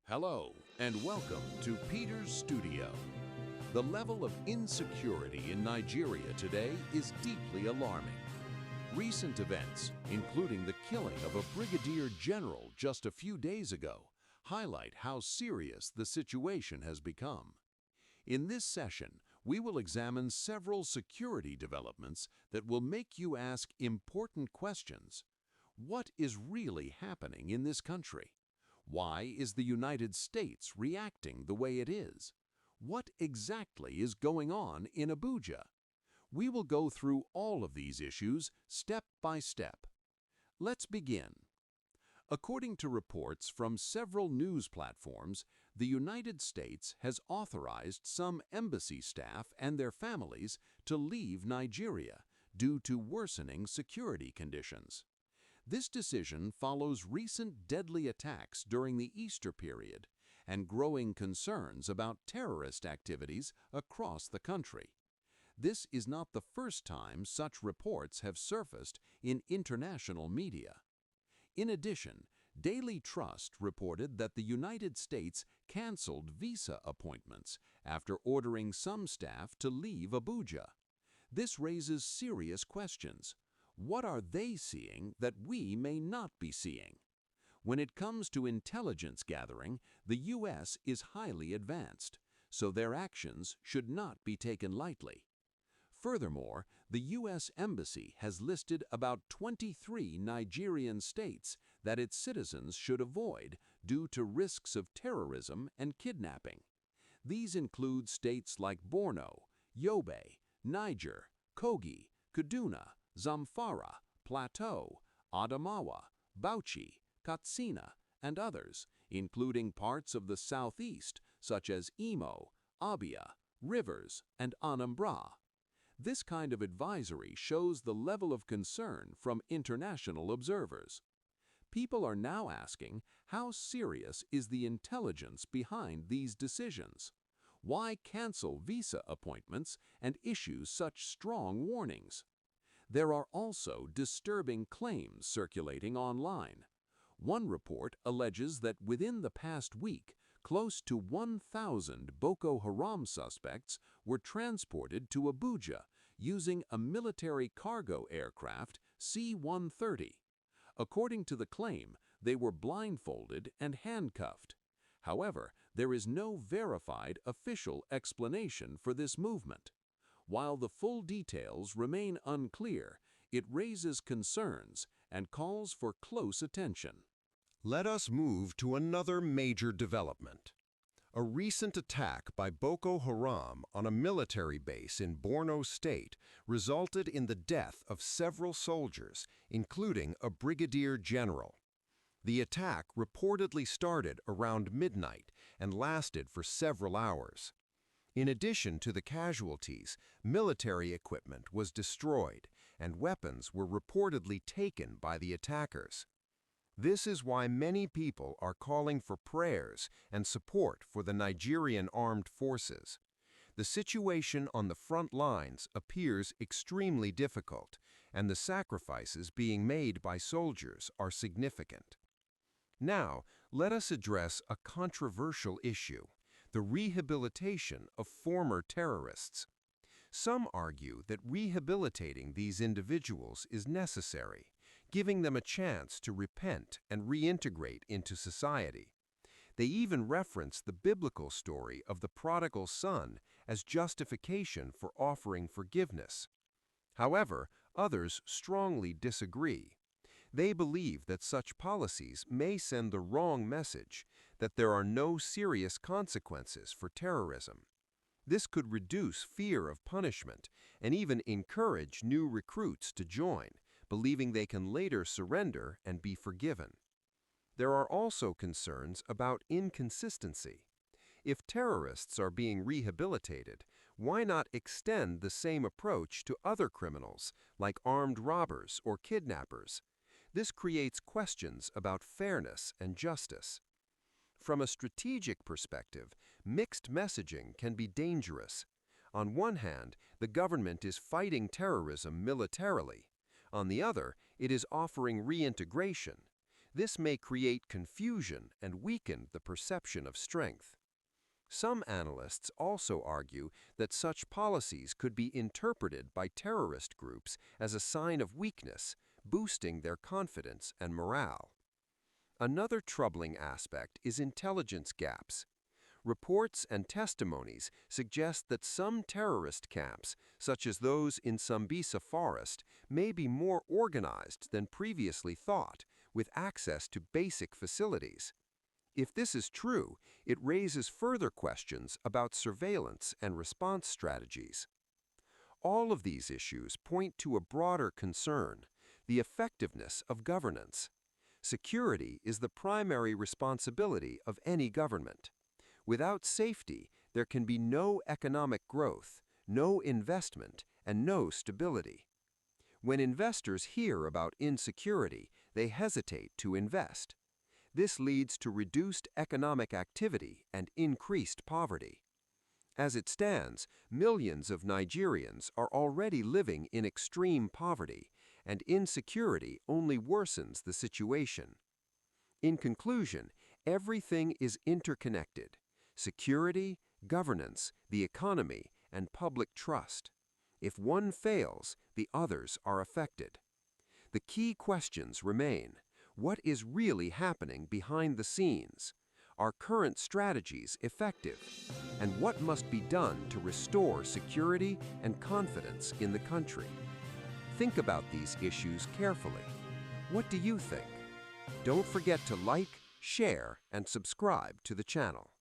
Hello, and welcome to Peter's Studio. The level of insecurity in Nigeria today is deeply alarming. Recent events, including the killing of a brigadier general just a few days ago, highlight how serious the situation has become. In this session, we will examine several security developments that will make you ask important questions. What is really happening in this country? Why is the United States reacting the way it is? What exactly is going on in Abuja? We will go through all of these issues step by step. Let's begin. According to reports from several news platforms, the United States has authorized some embassy staff and their families to leave Nigeria due to worsening security conditions. This decision follows recent deadly attacks during the Easter period and growing concerns about terrorist activities across the country. This is not the first time such reports have surfaced in international media. In addition, Daily Trust reported that the United States canceled visa appointments after ordering some staff to leave Abuja. This raises serious questions. What are they seeing that we may not be seeing? When it comes to intelligence gathering, the U.S. is highly advanced, so their actions should not be taken lightly. Furthermore, the U.S. Embassy has listed about 23 Nigerian states that its citizens should avoid due to risks of terrorism and kidnapping. These include states like Borno, Yobe, Niger, Kogi, Kaduna, Zamfara, Plateau, Adamawa, Bauchi, Katsina, and others, including parts of the southeast such as Imo, Abia, Rivers, and Anambra. This kind of advisory shows the level of concern from international observers. People are now asking, how serious is the intelligence behind these decisions? Why cancel visa appointments and issue such strong warnings? There are also disturbing claims circulating online. One report alleges that within the past week, close to 1,000 Boko Haram suspects were transported to Abuja using a military cargo aircraft C-130. According to the claim, they were blindfolded and handcuffed. However, there is no verified official explanation for this movement. While the full details remain unclear, it raises concerns and calls for close attention. Let us move to another major development. A recent attack by Boko Haram on a military base in Borno State resulted in the death of several soldiers, including a brigadier general. The attack reportedly started around midnight and lasted for several hours. In addition to the casualties, military equipment was destroyed and weapons were reportedly taken by the attackers. This is why many people are calling for prayers and support for the Nigerian armed forces. The situation on the front lines appears extremely difficult, and the sacrifices being made by soldiers are significant. Now, let us address a controversial issue: the rehabilitation of former terrorists. Some argue that rehabilitating these individuals is necessary, giving them a chance to repent and reintegrate into society. They even reference the biblical story of the prodigal son as justification for offering forgiveness. However, others strongly disagree. They believe that such policies may send the wrong message, that there are no serious consequences for terrorism. This could reduce fear of punishment and even encourage new recruits to join, believing they can later surrender and be forgiven. There are also concerns about inconsistency. If terrorists are being rehabilitated, why not extend the same approach to other criminals, like armed robbers or kidnappers? This creates questions about fairness and justice. From a strategic perspective, mixed messaging can be dangerous. On one hand, the government is fighting terrorism militarily. On the other, it is offering reintegration. This may create confusion and weaken the perception of strength. Some analysts also argue that such policies could be interpreted by terrorist groups as a sign of weakness, boosting their confidence and morale. Another troubling aspect is intelligence gaps. Reports and testimonies suggest that some terrorist camps, such as those in Sambisa Forest, may be more organized than previously thought, with access to basic facilities. If this is true, it raises further questions about surveillance and response strategies. All of these issues point to a broader concern: the effectiveness of governance. Security is the primary responsibility of any government. Without safety, there can be no economic growth, no investment, and no stability. When investors hear about insecurity, they hesitate to invest. This leads to reduced economic activity and increased poverty. As it stands, millions of Nigerians are already living in extreme poverty, and insecurity only worsens the situation. In conclusion, everything is interconnected: security, governance, the economy, and public trust. If one fails, the others are affected. The key questions remain: what is really happening behind the scenes? Are current strategies effective? And what must be done to restore security and confidence in the country? Think about these issues carefully. What do you think? Don't forget to like, share, and subscribe to the channel.